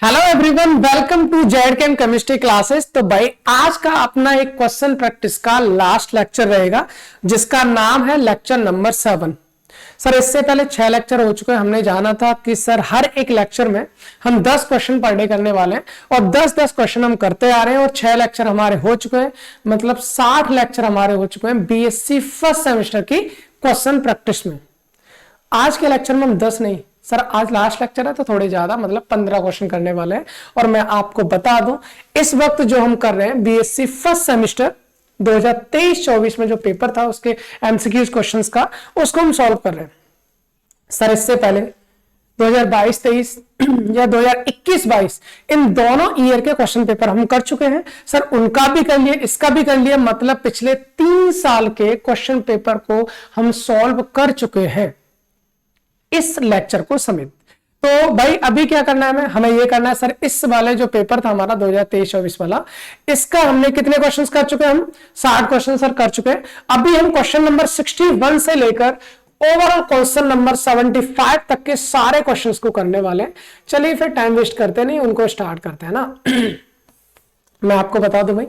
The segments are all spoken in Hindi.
Hello everyone, welcome to Z chem chemistry classes. तो भाई आज का अपना एक क्वेश्चन प्रैक्टिस का लास्ट लेक्चर रहेगा जिसका नाम है लेक्चर नंबर 7। सर इससे पहले 6 लेक्चर हो चुके हैं। हमने जाना था कि सर हर एक लेक्चर में हम 10 क्वेश्चन पर डे करने वाले हैं और 10-10 क्वेश्चन हम करते आ रहे हैं और 6 लेक्चर हमारे हो चुके हैं, मतलब 60 लेक्चर हमारे हो चुके हैं बीएससी फर्स्ट सेमेस्टर की क्वेश्चन प्रैक्टिस में। आज के लेक्चर में हम 10 नहीं सर, आज लास्ट लेक्चर है तो थोड़े ज्यादा मतलब 15 क्वेश्चन करने वाले हैं। और मैं आपको बता दूं इस वक्त जो हम कर रहे हैं बीएससी फर्स्ट सेमेस्टर 2023-24 में जो पेपर था उसके एमसीक्यूज क्वेश्चंस का उसको हम सॉल्व कर रहे हैं। सर इससे पहले 2022-23 या 2021-22 इन दोनों ईयर के क्वेश्चन पेपर हम कर चुके हैं। सर उनका भी कर लिए, इसका भी कर लिए, मतलब पिछले 3 साल के क्वेश्चन पेपर को हम सॉल्व कर चुके हैं इस लेक्चर को समेत। तो भाई अभी क्या करना है, हमें ये करना है सर इस वाले जो पेपर था हमारा 2023-24 वाला, इसका हमने कितने क्वेश्चंस कर चुके हैं? हम 60 क्वेश्चन सर कर चुके हैं। अभी हम क्वेश्चन नंबर 61 से लेकर ओवरऑल क्वेश्चन नंबर 75 तक के सारे क्वेश्चंस को करने वाले हैं। चलिए फिर टाइम वेस्ट करते नहीं, उनको स्टार्ट करते हैं ना। मैं आपको बता दूं भाई,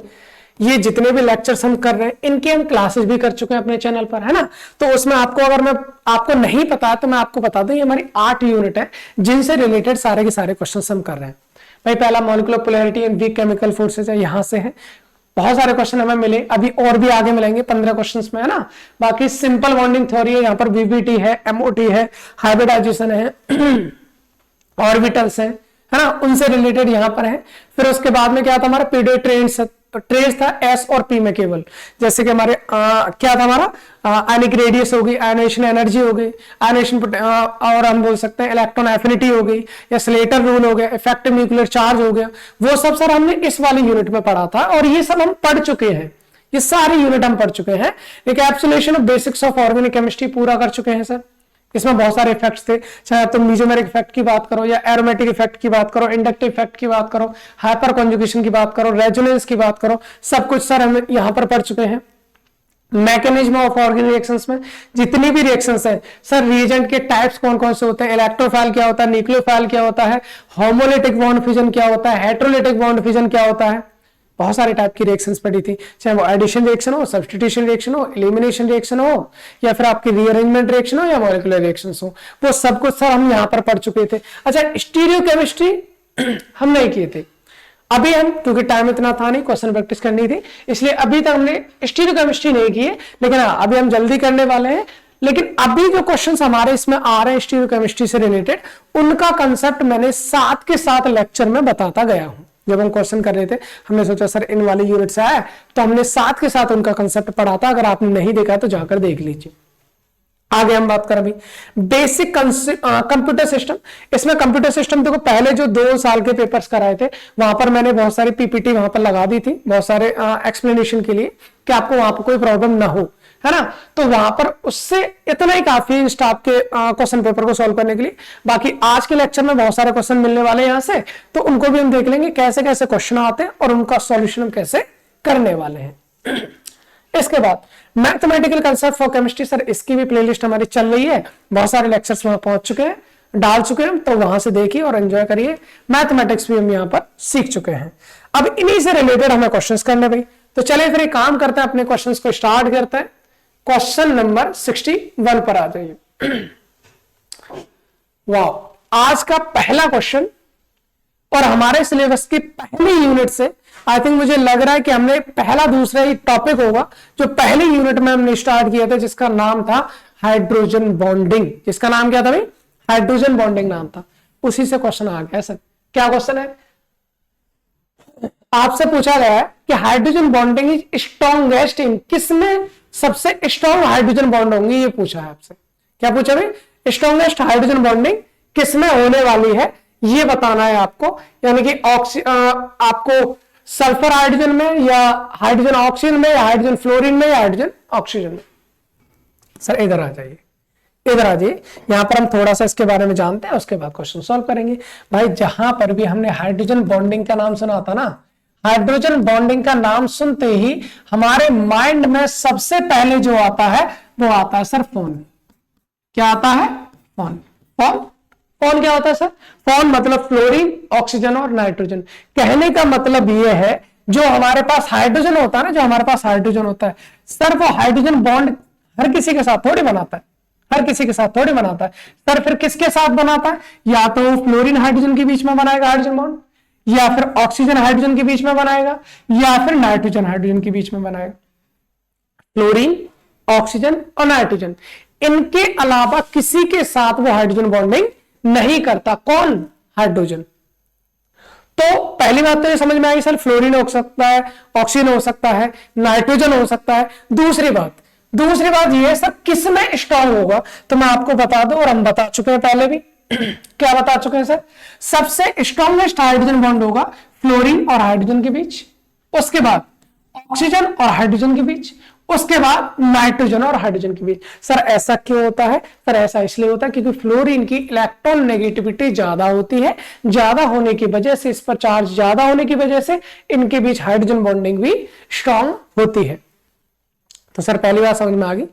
ये जितने भी लेक्चर्स हम कर रहे हैं इनके हम क्लासेस भी कर चुके हैं अपने चैनल पर, है ना। तो उसमें आपको अगर मैं आपको नहीं पता तो मैं आपको बता दूं, ये हमारी 8 यूनिट है जिनसे रिलेटेड सारे के सारे क्वेश्चंस हम कर रहे हैं। भाई पहला molecular polarity and weak chemical forces है, यहां से है। बहुत सारे क्वेश्चन हमें मिले, अभी और भी आगे मिलेंगे 15 क्वेश्चंस में, है ना। बाकी सिंपल बॉन्डिंग थ्योरी है, यहाँ पर वीबीटी है, एमओटी है, हाइब्रिडाइजेशन है, ऑर्बिटल्स है ना, उनसे रिलेटेड यहाँ पर है। फिर उसके बाद में क्या था हमारा पीरियड ट्रेस था एस और पी में केवल, जैसे कि हमारे क्या था हमारा आयनिक रेडियस हो गई, आयनेशन एनर्जी हो गई, आयनेशन और हम बोल सकते हैं इलेक्ट्रॉन एफिनिटी हो गई या स्लेटर रूल हो गया, इफेक्टिव न्यूक्लियर चार्ज हो गया। वो सब सर हमने इस वाली यूनिट में पढ़ा था और ये सब हम पढ़ चुके हैं, ये सारी यूनिट हम पढ़ चुके हैं। Absolution of basics of organic chemistry पूरा कर चुके हैं सर। इसमें बहुत सारे इफेक्ट्स थे, चाहे तुम मीजोमेरिक इफेक्ट की बात करो या एरोमेटिक इफेक्ट की बात करो, इंडक्टिव इफेक्ट की बात करो, हाइपर कॉन्जुगेशन की बात करो, रेजोनेंस की बात करो, सब कुछ सर हम यहां पर पढ़ चुके हैं। मैकेनिज्म ऑफ ऑर्गेनिक रिएक्शंस में जितनी भी रिएक्शंस है सर, रिएजेंट के टाइप्स कौन कौन से होते हैं, इलेक्ट्रोफाइल क्या होता है, न्यूक्लियोफाइल क्या होता है, होमोलिटिक बॉन्ड फ्यूजन क्या होता है, हेटेरोलिटिक बॉन्ड फ्यूजन क्या होता है, बहुत सारे टाइप की रिएक्शंस पढ़ी थी, चाहे वो एडिशन रिएक्शन हो, सब्स्टिट्यूशन रिएक्शन हो, एलिमिनेशन रिएक्शन हो या फिर आपकी रीअरेंजमेंट रिएक्शन हो या मॉलिक्यूलर रिएक्शंस हो, वो सब कुछ सर हम यहां पर पढ़ चुके थे। अच्छा स्टीरियो केमिस्ट्री हम नहीं किए थे अभी, हम क्योंकि टाइम इतना था नहीं, क्वेश्चन प्रैक्टिस करनी थी, इसलिए अभी तक हमने स्टीरियो केमिस्ट्री नहीं की है। लेकिन अभी हम जल्दी करने वाले हैं। लेकिन अभी जो क्वेश्चंस हमारे इसमें आ रहे हैं स्टीरियो केमिस्ट्री से रिलेटेड, उनका कंसेप्ट मैंने साथ के साथ लेक्चर में बताता गया हूं। जब हम क्वेश्चन कर रहे थे हमने सोचा सर इन वाली यूनिट से आया तो हमने साथ के साथ उनका कंसेप्ट पढ़ा था। अगर आपने नहीं देखा तो जाकर देख लीजिए। आगे हम बात करें अभी बेसिक कंप्यूटर सिस्टम। इसमें कंप्यूटर सिस्टम देखो, पहले जो 2 साल के पेपर्स कराए थे वहां पर मैंने बहुत सारी पीपीटी वहां पर लगा दी थी, बहुत सारे एक्सप्लेनेशन के लिए कि आपको वहां पर कोई प्रॉब्लम ना हो, है ना। तो वहां पर उससे इतना ही काफी है स्टाफ के क्वेश्चन पेपर को सॉल्व करने के लिए। बाकी आज के लेक्चर में बहुत सारे क्वेश्चन मिलने वाले हैं यहां से, तो उनको भी हम देख लेंगे कैसे कैसे क्वेश्चन आते हैं और उनका सॉल्यूशन हम कैसे करने वाले हैं। इसके बाद mathematical concept for chemistry, sir इसकी भी प्लेलिस्ट हमारी चल रही है, बहुत सारे लेक्चर्स वहां पहुंच चुके हैं, डाल चुके हैं, तो वहां से देखिए और एंजॉय करिए। मैथमेटिक्स भी हम यहाँ पर सीख चुके हैं। अब इन्हीं से रिलेटेड हमें क्वेश्चंस करने भाई, तो चलिए फिर एक काम करते हैं, अपने क्वेश्चंस को स्टार्ट करते हैं। क्वेश्चन नंबर 61 पर आ जाइए। वाह, आज का पहला क्वेश्चन और हमारे सिलेबस की पहली यूनिट से आई थिंक मुझे लग रहा है कि हमने पहला दूसरा ही टॉपिक होगा जो पहली यूनिट में हमने स्टार्ट किया था, जिसका नाम था हाइड्रोजन बॉन्डिंग। जिसका नाम क्या था भाई? हाइड्रोजन बॉन्डिंग नाम था। उसी से क्वेश्चन आ गया सर। क्या क्वेश्चन है? आपसे पूछा गया है कि hydrogen bonding is strongest in, किसमें सबसे स्ट्रॉन्ग हाइड्रोजन बॉन्ड होंगी, ये पूछा है आपसे। क्या पूछा भाई? स्ट्रॉन्गेस्ट हाइड्रोजन बॉन्डिंग किसमें होने वाली है ये बताना है आपको। यानी कि आपको सल्फर हाइड्रोजन में या हाइड्रोजन ऑक्सीजन में या हाइड्रोजन फ्लोरीन में या हाइड्रोजन ऑक्सीजन में। सर इधर आ जाइए, इधर आ जाइए, यहां पर हम थोड़ा सा इसके बारे में जानते हैं, उसके बाद क्वेश्चन सॉल्व करेंगे। भाई जहां पर भी हमने हाइड्रोजन बॉन्डिंग का नाम सुना था ना, हाइड्रोजन बॉन्डिंग का नाम सुनते ही हमारे माइंड में सबसे पहले जो आता है वो आता है सर फोन। क्या आता है? फोन। फोन फॉन क्या होता है सर? फॉन मतलब फ्लोरीन, ऑक्सीजन और नाइट्रोजन। कहने का मतलब ये है जो हमारे पास हाइड्रोजन होता है ना, जो हमारे पास हाइड्रोजन होता है सर, वो हाइड्रोजन बॉन्ड हर किसी के साथ थोड़ी बनाता है, हर किसी के साथ थोड़ी बनाता है सर। फिर किसके साथ बनाता है? या तो वो फ्लोरीन हाइड्रोजन के बीच में बनाएगा हाइड्रोजन बॉन्ड, या फिर ऑक्सीजन हाइड्रोजन के बीच में बनाएगा, या फिर नाइट्रोजन हाइड्रोजन के बीच में बनाएगा। फ्लोरीन, ऑक्सीजन और नाइट्रोजन, इनके अलावा किसी के साथ वो हाइड्रोजन बॉन्डिंग नहीं करता। कौन? हाइड्रोजन। तो पहली बात तो ये समझ में आई सर, फ्लोरीन हो सकता है, ऑक्सीजन हो सकता है, नाइट्रोजन हो सकता है। दूसरी बात ये सर किसमें स्ट्रांग होगा, तो मैं आपको बता दूं और हम बता चुके हैं पहले भी क्या बता चुके हैं सर? सबसे स्ट्रॉन्गेस्ट हाइड्रोजन बॉन्ड होगा फ्लोरीन और हाइड्रोजन के बीच, उसके बाद ऑक्सीजन और हाइड्रोजन के बीच, उसके बाद नाइट्रोजन और हाइड्रोजन के बीच। सर ऐसा क्यों होता है? सर ऐसा इसलिए होता है क्योंकि फ्लोरीन की इलेक्ट्रॉन नेगेटिविटी ज्यादा होती है, ज्यादा होने की वजह से, इस पर चार्ज ज्यादा होने की वजह से इनके बीच हाइड्रोजन बॉन्डिंग भी स्ट्रांग होती है। तो सर पहली बात समझ में आ गई,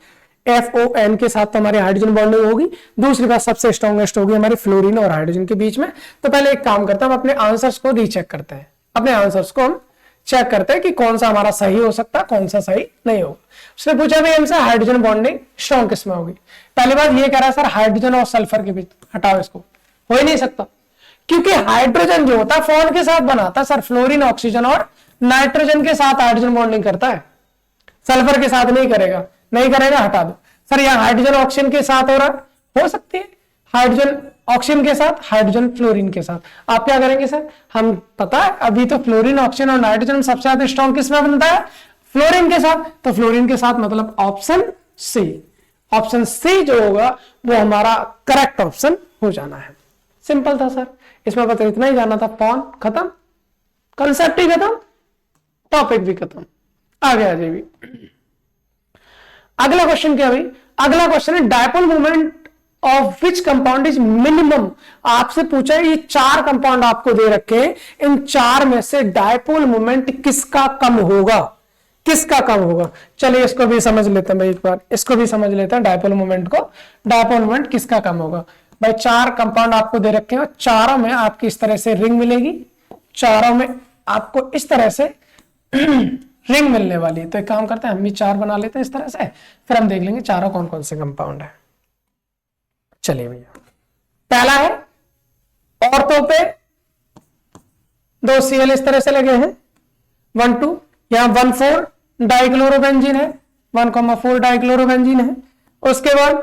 FON के साथ तो हमारी हाइड्रोजन बॉन्डिंग होगी। दूसरी बात सबसे स्ट्रॉन्गेस्ट होगी हमारी फ्लोरीन और हाइड्रोजन के बीच में। तो पहले एक काम करते हैं, हम अपने आंसर्स को रीचेक करते हैं, अपने आंसर्स को हम चेक करते हैं कि कौन सा हमारा सही हो सकता है, कौन सा सही नहीं होगा। उसने पूछा भाई हमसे हाइड्रोजन बॉन्डिंग स्ट्रॉन्ग किसमें होगी। पहली बात ये कह रहा है सर हाइड्रोजन और सल्फर के बीच, हटाओ इसको, हो ही नहीं सकता क्योंकि हाइड्रोजन जो होता है फोन के साथ बनाता है सर, फ्लोरीन ऑक्सीजन और नाइट्रोजन के साथ हाइड्रोजन बॉन्डिंग करता है, सल्फर के साथ नहीं करेगा, नहीं करेगा, हटा दो। सर यहाँ हाइड्रोजन ऑक्सीजन के साथ हो रहा, हो सकती है हाइड्रोजन ऑक्सीजन के साथ, हाइड्रोजन फ्लोरीन के साथ। आप क्या करेंगे सर? हम पता है अभी तो फ्लोरीन ऑक्सीजन और नाइट्रोजन सबसे ज्यादा स्ट्रॉन्ग किसमें बनता है? फ्लोरीन के साथ। तो फ्लोरीन के साथ मतलब ऑप्शन सी, ऑप्शन सी जो होगा वो हमारा करेक्ट ऑप्शन हो जाना है। सिंपल था सर, इसमें बस इतना ही जाना था। पॉन खत्म, कंसेप्ट ही खत्म, टॉपिक भी खत्म। आगे आ जाइए, अगला क्वेश्चन क्या भाई? अगला क्वेश्चन है dipole moment of which compound is minimum. आपसे पूछा है ये चार कंपाउंड आपको दे रखे हैं, इन चार में से डायपोल मोमेंट किसका कम होगा, किसका कम होगा? चलिए इसको भी समझ लेते हैं भाई, एक बार इसको भी समझ लेते हैं डायपोल मोमेंट को। डायपोल मोमेंट किसका कम होगा भाई? चार कंपाउंड आपको दे रखे हैं, चारों में आपकी इस तरह से रिंग मिलेगी, चारों में आपको इस तरह से रिंग मिलने वाली है। तो एक काम करते हैं हम भी चार बना लेते हैं इस तरह से, फिर हम देख लेंगे चारों कौन कौन से कंपाउंड है। चलिए भैया, पहला है ऑर्थो पे 2 Cl इस तरह से लगे हैं, 1 2, यहां 1,4 डाइक्लोरोबेंजीन है, 1,4 डाइक्लोरोबेंजीन है। उसके बाद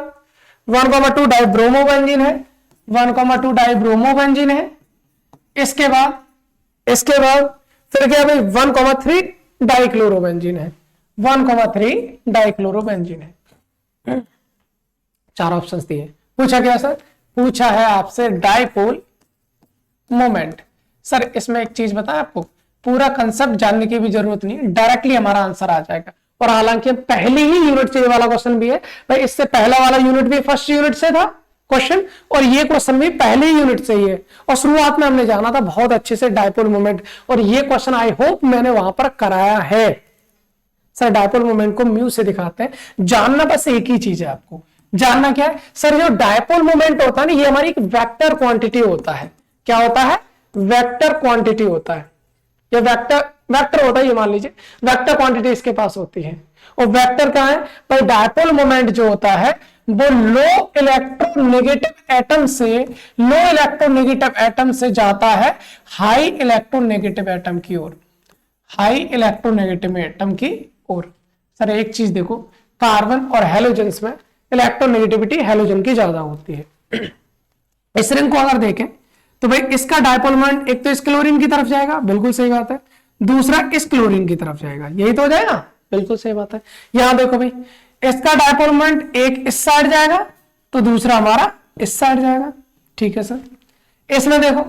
1,2 डाइब्रोमोबेंजीन है, 1,2 डाइब्रोमोबेंजीन है। इसके बाद फिर क्या भाई 1,3 डाइक्लोरोबेंजीन है, 1,3 डाइक्लोरोबेंजीन है। चार ऑप्शंस दिए। पूछा क्या सर? पूछा है आपसे डायपोल मोमेंट। सर इसमें एक चीज बताएं आपको, पूरा कंसेप्ट जानने की भी जरूरत नहीं, डायरेक्टली हमारा आंसर आ जाएगा। और हालांकि पहली ही यूनिट से ये वाला क्वेश्चन भी है भाई, इससे पहला वाला यूनिट भी फर्स्ट यूनिट से था क्वेश्चन, और ये क्वेश्चन भी पहले ही यूनिट से ही है। और शुरुआत में हमने जाना था बहुत अच्छे से डायपोल मोमेंट, और ये क्वेश्चन आई होप मैंने वहां पर कराया है। सर डायपोल मोमेंट को म्यू से दिखाते हैं। जानना बस एक ही चीज है आपको, जानना क्या है सर? जो डायपोल मोमेंट होता है ना, ये हमारी एक वेक्टर क्वांटिटी होता है। क्या होता है? वेक्टर क्वांटिटी होता है। ये वेक्टर होता है, ये मान लीजिए वेक्टर क्वांटिटी इसके पास होती है। और वेक्टर क्या है भाई? डायपोल मोमेंट जो होता है वो लो इलेक्ट्रोनेगेटिव एटम से जाता है हाई इलेक्ट्रोनेगेटिव एटम की ओर, हाई इलेक्ट्रोनेगेटिव एटम की ओर। सर एक चीज देखो, कार्बन और हेलोजेंस में इलेक्ट्रोनेगेटिविटी हेलोजन की ज्यादा होती है। इस रिंग को अगर देखें तो भाई इसका डायपोल मोमेंट एक तो इस क्लोरीन की तरफ जाएगा, बिल्कुल सही बात है, दूसरा इस क्लोरीन की तरफ जाएगा, यही तो हो जाएगा, बिल्कुल सही बात है। यहां देखो भाई, इसका डायपोल मोमेंट एक इस साइड जाएगा तो दूसरा हमारा इस साइड जाएगा, ठीक है सर। इसमें देखो,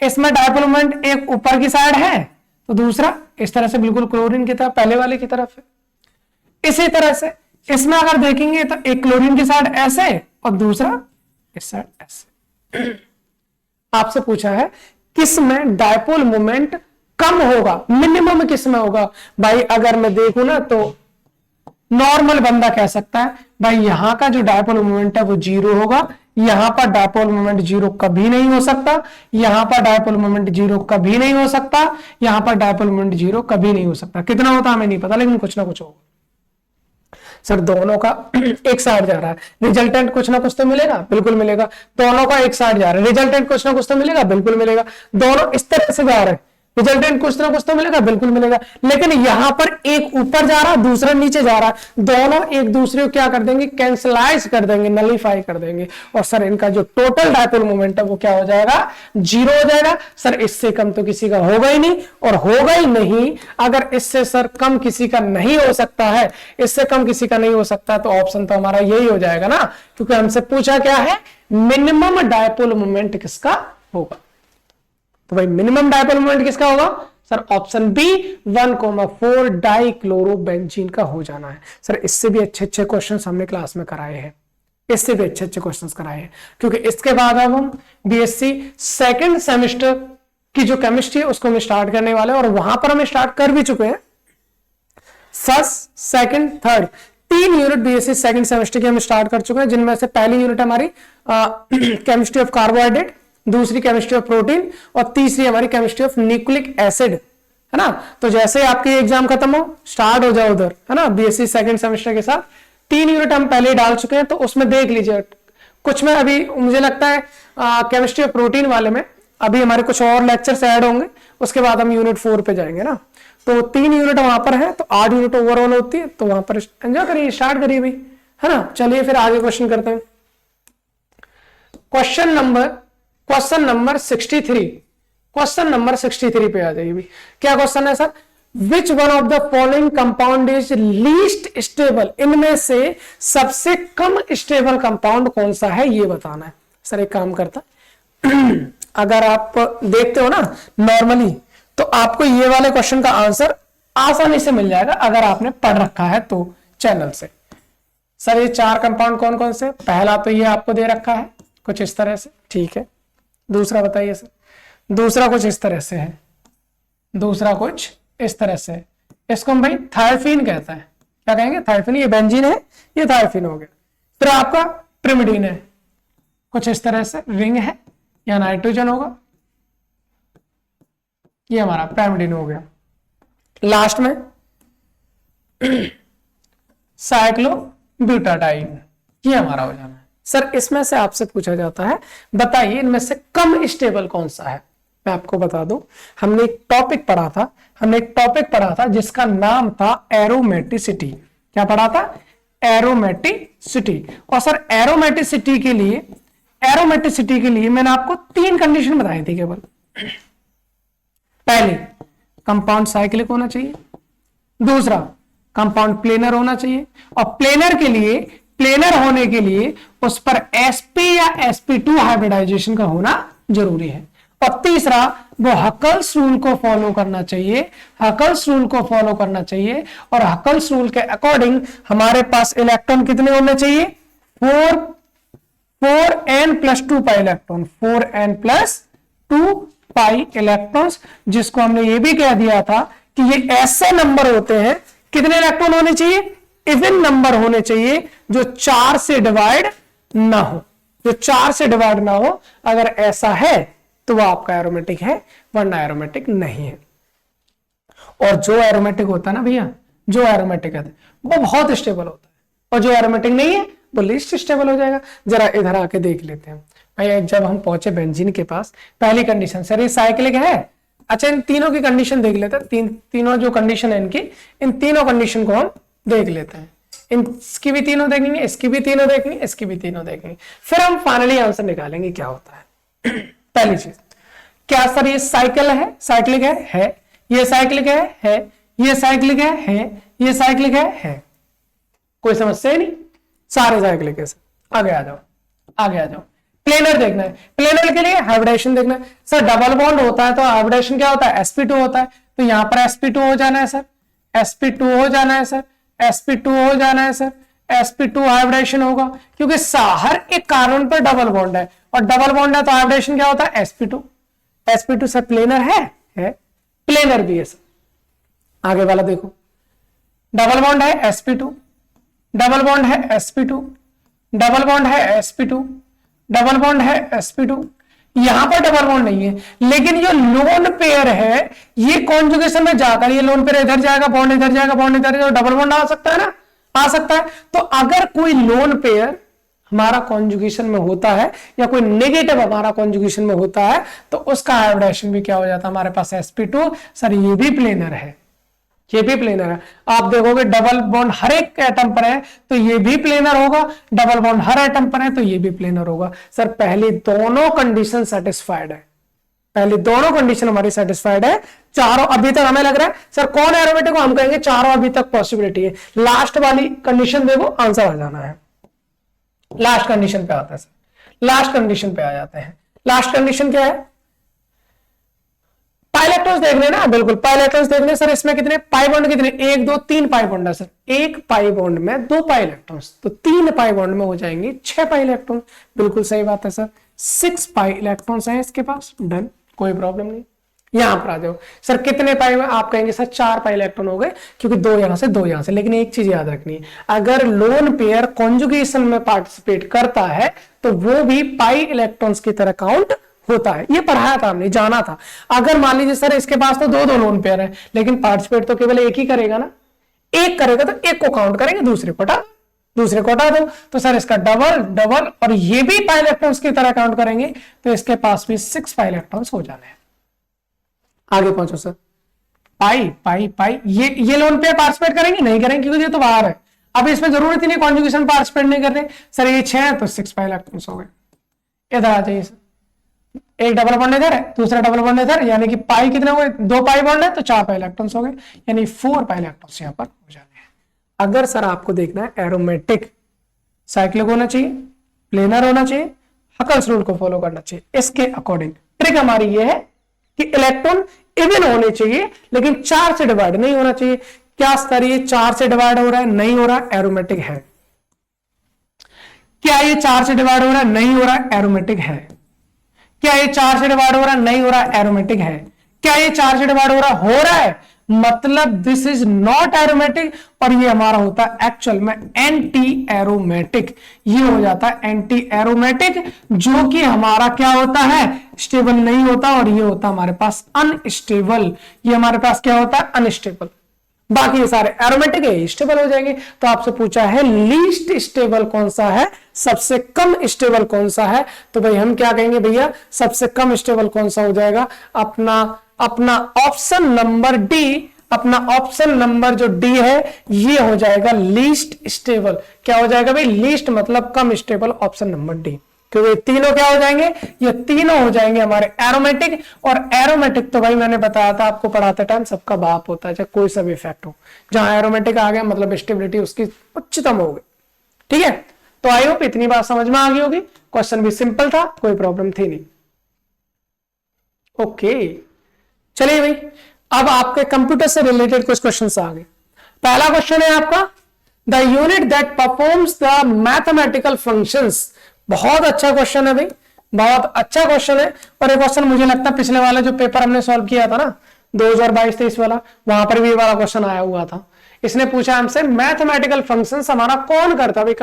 इसमें डायपोल मोमेंट एक ऊपर की साइड है तो दूसरा इस तरह से बिल्कुल क्लोरीन की तरफ, पहले वाले की तरफ है। इसी तरह से इसमें अगर देखेंगे तो एक क्लोरीन की साइड ऐसे और दूसरा इस साइड ऐसे। आपसे पूछा है किस में डायपोल मोमेंट कम होगा, मिनिमम किस में होगा? भाई अगर मैं देखूं ना तो नॉर्मल बंदा कह सकता है भाई यहां का जो डायपोल मोमेंट है वो 0 होगा, यहां पर डायपोल मोमेंट 0 कभी नहीं हो सकता, यहां पर डायपोल मोमेंट 0 कभी नहीं हो सकता, यहां पर डायपोल मोमेंट 0 कभी नहीं हो सकता। कितना होता हमें नहीं पता, लेकिन कुछ ना कुछ होगा। सर दोनों का एक साइड जा रहा है, रिजल्टेंट कुछ ना कुछ तो मिलेगा, बिल्कुल मिलेगा। दोनों का एक साइड जा रहा है, रिजल्टेंट कुछ ना कुछ तो मिलेगा, बिल्कुल मिलेगा। दोनों इस तरह से जा रहे हैं, रिजल्टेंट कुछ ना कुछ तो मिलेगा, बिल्कुल मिलेगा। लेकिन यहां पर एक ऊपर जा रहा है, दूसरा नीचे जा रहा है, दोनों एक दूसरे को क्या कर देंगे, कैंसलाइज कर देंगे, नलीफाई कर देंगे, और सर इनका जो टोटल डायपोल मोमेंट है वो क्या हो जाएगा, 0 हो जाएगा। सर इससे कम तो किसी का होगा ही नहीं, और होगा ही नहीं। अगर इससे सर कम किसी का नहीं हो सकता है, इससे कम किसी का नहीं हो सकता, तो ऑप्शन तो हमारा यही हो जाएगा ना, क्योंकि हमसे पूछा क्या है, मिनिमम डायपोल मोमेंट किसका होगा। तो भाई मिनिमम डायपोल मोमेंट किसका होगा, सर ऑप्शन बी 1,4 डाइक्लोरोबेंजीन का हो जाना है। सर इससे भी अच्छे अच्छे क्वेश्चन हमने क्लास में कराए हैं, इससे भी अच्छे अच्छे क्वेश्चंस कराए हैं, क्योंकि इसके बाद अब हम बीएससी सेकंड सेमेस्टर की जो केमिस्ट्री है उसको हम स्टार्ट करने वाले हैं, और वहां पर हम स्टार्ट कर भी चुके हैं। First, second, third 3 unit BSc second semester की हम स्टार्ट कर चुके हैं, जिनमें से पहली यूनिट हमारी केमिस्ट्री ऑफ कार्बोहाइड्रेट, दूसरी केमिस्ट्री ऑफ प्रोटीन, और तीसरी हमारी केमिस्ट्री ऑफ न्यूक्लिक एसिड, है ना। तो जैसे ही आपकी एग्जाम खत्म हो, स्टार्ट हो जाए उधर, है ना, बीएससी सेकंड सेमेस्टर के साथ 3 यूनिट हम पहले डाल चुके हैं, तो उसमें देख लीजिए। कुछ में अभी मुझे लगता है केमिस्ट्री ऑफ प्रोटीन वाले में अभी हमारे कुछ और लेक्चर्स ऐड होंगे, उसके बाद हम यूनिट 4 पे जाएंगे ना। तो 3 यूनिट वहां पर है, तो 8 यूनिट ओवरऑल होती है, तो वहां पर एंजॉय करिए, स्टार्ट करिए भाई, है ना। चलिए फिर आगे क्वेश्चन करते हैं। क्वेश्चन नंबर 63, क्वेश्चन नंबर 63 पे आ जाइए भी। क्या क्वेश्चन है sir, which one of the following compound is least stable, इनमें से सबसे कम स्टेबल कंपाउंड कौन सा है ये बताना है। सर एक काम करता अगर आप देखते हो ना नॉर्मली, तो आपको ये वाले क्वेश्चन का आंसर आसानी से मिल जाएगा अगर आपने पढ़ रखा है तो चैनल से। सर ये 4 कंपाउंड कौन कौन से, पहला तो ये आपको दे रखा है कुछ इस तरह से, ठीक है। दूसरा बताइए सर, दूसरा कुछ इस तरह से है, दूसरा कुछ इस तरह से, इसको हम भाई थायोफीन कहता है। क्या कहेंगे, थायोफीन। ये बेंजीन है, ये थायोफीन हो गया। फिर आपका प्रिमिडीन है, कुछ इस तरह से रिंग है, या नाइट्रोजन होगा, ये हमारा पैमिडीन हो गया। लास्ट में साइक्लोब्यूटाडाइन, ये हमारा हो जाना है। सर इसमें से आपसे पूछा जाता है बताइए इनमें से कम स्टेबल कौन सा है। मैं आपको बता दूं, हमने एक टॉपिक पढ़ा था जिसका नाम था एरोमेटिसिटी। क्या पढ़ा था, एरोमेटिसिटी। और सर एरोमेटिसिटी के लिए मैंने आपको 3 कंडीशन बताई थी केवल। पहली, कंपाउंड साइक्लिक होना चाहिए, दूसरा कंपाउंड प्लेनर होना चाहिए, और प्लेनर होने के लिए उस पर sp या sp2 हाइब्रिडाइजेशन का होना जरूरी है, और तीसरा वो हकल्स रूल को फॉलो करना चाहिए, और हकल्स रूल के अकॉर्डिंग हमारे पास इलेक्ट्रॉन कितने होने चाहिए, 4n+2 pi electron, 4n+2 pi electrons, जिसको हमने ये भी कह दिया था कि ये ऐसे नंबर होते हैं, कितने इलेक्ट्रॉन होने चाहिए, इवन नंबर होने चाहिए, जो 4 से डिवाइड ना हो, अगर ऐसा है तो वो आपका एरोमेटिक है, वरना एरोमेटिक नहीं है। और जो एरोमेटिक होता है ना भैया, जो एरोमेटिक है वो बहुत स्टेबल होता है, और जो एरोमेटिक नहीं है वो लीस्ट स्टेबल हो जाएगा। जरा इधर आके देख लेते हैं भाई। जब हम पहुंचे बेंजीन के पास, पहली कंडीशन, सर ये साइक्लिक है। अच्छा इन तीनों की कंडीशन देख लेते हैं, तीनों जो कंडीशन है इनकी, इन तीनों कंडीशन को हम देख लेते हैं। इसकी भी तीनों देखेंगे, इसकी भी तीनों देखेंगे, इसकी भी तीनों देखेंगे, फिर हम फाइनली आंसर निकालेंगे क्या होता है। पहली चीज, क्या सर ये साइक्लिक है, ये साइक्लिक है, ये साइक्लिक है, ये साइक्लिक है, कोई समस्या ही नहीं, सारे साइक्लिक है। आगे आ जाओ। प्लेनर देखना है, प्लेनर के लिए हाइब्रिडेशन देखना है। सर डबल बॉन्ड होता है तो हाइब्रिडेशन क्या होता है, sp2 होता है, तो यहां पर sp2 हो जाना है सर, sp2 हो जाना है सर, sp2 हो जाना है सर, sp2 हाइब्रिडेशन होगा, क्योंकि हर एक कार्बन पर डबल बॉन्ड है, और डबल बॉन्ड है तो हाइब्रिडेशन क्या होता है, sp2 सर प्लेनर है, प्लेनर भी है सर। आगे वाला देखो, डबल बॉन्ड है sp2, डबल बॉन्ड है sp2, डबल बॉन्ड है sp2, डबल बॉन्ड है sp2। यहां पर डबल बॉन्ड नहीं है, लेकिन ये लोन पेयर है, ये कॉन्जुगेशन में जाकर ये लोन पेयर इधर जाएगा, बॉन्ड इधर जाएगा, बॉन्ड इधर जाएगा, डबल बॉन्ड आ सकता है ना, आ सकता है। तो अगर कोई लोन पेयर हमारा कॉन्जुगेशन में होता है या कोई नेगेटिव हमारा कॉन्जुगेशन में होता है तो उसका हाइब्रिडाइजेशन भी क्या हो जाता है हमारे पास sp2। सर ये भी प्लेनर है, ये भी प्लेनर है। आप देखोगे डबल बॉन्ड हर एक एटम पर है तो ये भी प्लेनर होगा, डबल बॉन्ड हर एटम पर है तो ये भी प्लेनर होगा। सर पहली दोनों कंडीशन सेटिस्फाइड है, पहली दोनों कंडीशन हमारी सेटिस्फाइड है। चारों अभी तक हमें लग रहा है सर कौन एरोमेटिक को हम कहेंगे चारों अभी तक पॉसिबिलिटी है। लास्ट वाली कंडीशन देखो, आंसर आ जाना है। लास्ट कंडीशन पे आता है सर, लास्ट कंडीशन पे आ जाते हैं। लास्ट कंडीशन क्या है? पाई इलेक्ट्रॉन्स देख रहे हैं ना, बिल्कुल पाई इलेक्ट्रॉन्स देख रहे हैं। सर इसमें कितने पाई बॉन्ड, कितने 1 2 3 पाई बॉन्ड है सर। एक पाई बॉन्ड में 2 पाई इलेक्ट्रॉन्स, तो 3 पाई बॉन्ड में हो जाएंगे 6 पाई इलेक्ट्रॉन। बिल्कुल सही बात है सर, 6 पाई इलेक्ट्रॉन्स हैं इसके पास, डन, कोई प्रॉब्लम नहीं। यहां पर आ जाओ सर कितने पाई में, आप कहेंगे सर 4 पाई इलेक्ट्रॉन हो गए क्योंकि 2 यहां से 2 यहां से। लेकिन एक चीज याद रखनी है, अगर लोन पेयर कॉन्जुगेशन में पार्टिसिपेट करता है तो वो भी पाई इलेक्ट्रॉन्स की तरह काउंट होता है। ये पढ़ाया था हमने, जाना था। अगर मान लीजिए सर इसके पास तो 2 लोन पेयर है लेकिन पार्टिसिपेट तो केवल एक ही करेगा ना, एक करेगा तो एक को काउंट करेंगे, दूसरे को हटा दो। तो सर इसका डबल डबल और ये भी पाई इलेक्ट्रॉन्स की तरह काउंट करेंगे तो इसके पास भी 6 पाई इलेक्ट्रॉन्स हो जाने हैं। आगे पहुंचो सर, पाई पाई पाई, ये लोन पेयर पार्टिसिपेट करेंगे नहीं करेंगे क्योंकि ये तो बाहर है। अब इसमें जरूरत ही नहीं, कॉन्जुगेशन पार्टिसिपेट नहीं कर रहे। सर ये 6 है तो 6 पाई इलेक्ट्रॉन्स हो गए। इधर आ जाइए सर, एक डबल बॉन्ड इधर है, दूसरा डबल बॉन्ड इधर, यानी कि पाई कितने हो गए? 2 पाई बॉन्ड है तो 4 पाई इलेक्ट्रॉन्स हो गए, यानी 4 पाई इलेक्ट्रॉन्स यहां पर हो जाने हैं। अगर सर आपको देखना है एरोमेटिक साइक्लिक होना चाहिए, प्लेनर होना चाहिए, हकल्स रूल को फॉलो करना चाहिए, इसके अकॉर्डिंग ट्रिक हमारी ये है कि इलेक्ट्रॉन इवन होने चाहिए लेकिन 4 से डिवाइड नहीं होना चाहिए। क्या सर ये 4 से डिवाइड हो रहा है? नहीं हो रहा, एरोमेटिक है। क्या ये 4 से डिवाइड हो रहा है? नहीं हो रहा, एरोमेटिक है। क्या ये 4 से डिवाइड हो रहा है? नहीं हो रहा, एरोमेटिक है। क्या ये 4 से डिवाइड हो रहा है? हो रहा है, मतलब दिस इज नॉट एरोमेटिक और ये हमारा होता है एक्चुअल में एंटी एरोमेटिक। ये हो जाता है एंटी एरोमेटिक, जो कि हमारा क्या होता है? स्टेबल नहीं होता और ये होता हमारे पास अनस्टेबल। ये हमारे पास क्या होता है? अनस्टेबल। बाकी ये सारे एरोमेटिक है, स्टेबल हो जाएंगे। तो आपसे पूछा है लीस्ट स्टेबल कौन सा है, सबसे कम स्टेबल कौन सा है? तो भाई हम क्या कहेंगे भैया, सबसे कम स्टेबल कौन सा हो जाएगा? अपना ऑप्शन नंबर डी, अपना ऑप्शन नंबर जो डी है ये हो जाएगा लीस्ट स्टेबल। क्या हो जाएगा भाई? लीस्ट मतलब कम स्टेबल, ऑप्शन नंबर डी। क्योंकि तीनों क्या हो जाएंगे? ये तीनों हो जाएंगे हमारे एरोमेटिक। और एरोमेटिक तो भाई मैंने बताया था आपको पढ़ाते टाइम, सबका बाप होता है, चाहे कोई सा भी इफेक्ट हो। जहां एरोमेटिक आ गया मतलब स्टेबिलिटी उसकी उच्चतम हो गई। ठीक है, तो आई होप इतनी बात समझ में आ गई होगी। क्वेश्चन भी सिंपल था, कोई प्रॉब्लम थी नहीं। ओके चलिए भाई, अब आपके कंप्यूटर से रिलेटेड कुछ क्वेश्चन आ गए। पहला क्वेश्चन है आपका, the unit that performs the mathematical functions. बहुत अच्छा क्वेश्चन है भाई, बहुत अच्छा क्वेश्चन है। और ये क्वेश्चन मुझे लगता है पिछले वाला जो पेपर हमने सॉल्व किया था ना 2022-23 वाला, वहां पर भी ये वाला क्वेश्चन आया हुआ था। इसने पूछा हमसे मैथमेटिकल फंक्शंस हमारा कौन करता है भाई?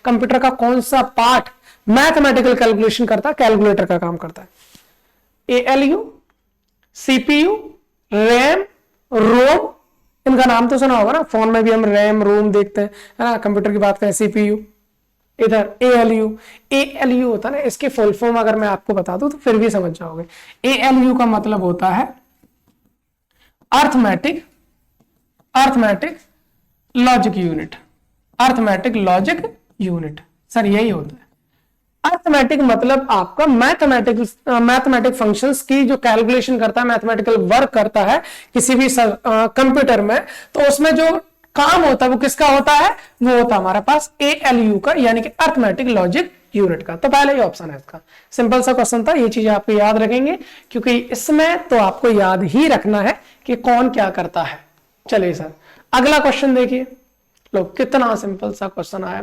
कंप्यूटर का कौन सा पार्ट मैथमेटिकल कैलकुलेशन करता है? कैलकुलेटर का काम करता है। ALU, CPU, रैम, रोम, इनका नाम तो सुना होगा ना, फोन में भी हम रैम रोम देखते हैं, है ना। कंप्यूटर की बात करें CPU, इधर ALU होता है ना। इसकी फुल फॉर्म अगर मैं आपको बता दूं तो फिर भी समझ जाओगे। ALU का मतलब होता है arithmetic logic unit, arithmetic logic unit. Sir यही होता है अर्थमेटिक, मतलब आपका मैथमेटिक फंक्शंस की जो कैलकुलेशन करता है, मैथमेटिकल वर्क करता है किसी भी कंप्यूटर में, तो उसमें जो काम होता है वो किसका होता है? वो होता है हमारे पास ALU का, यानी कि अर्थमेटिक लॉजिक यूनिट का। तो पहला ही ऑप्शन है इसका। सिंपल सा क्वेश्चन था, ये चीजें आपको याद रखेंगे क्योंकि इसमें तो आपको याद ही रखना है कि कौन क्या करता है। चलिए सर अगला क्वेश्चन देखिए। लो कितना सिंपल सा क्वेश्चन आया,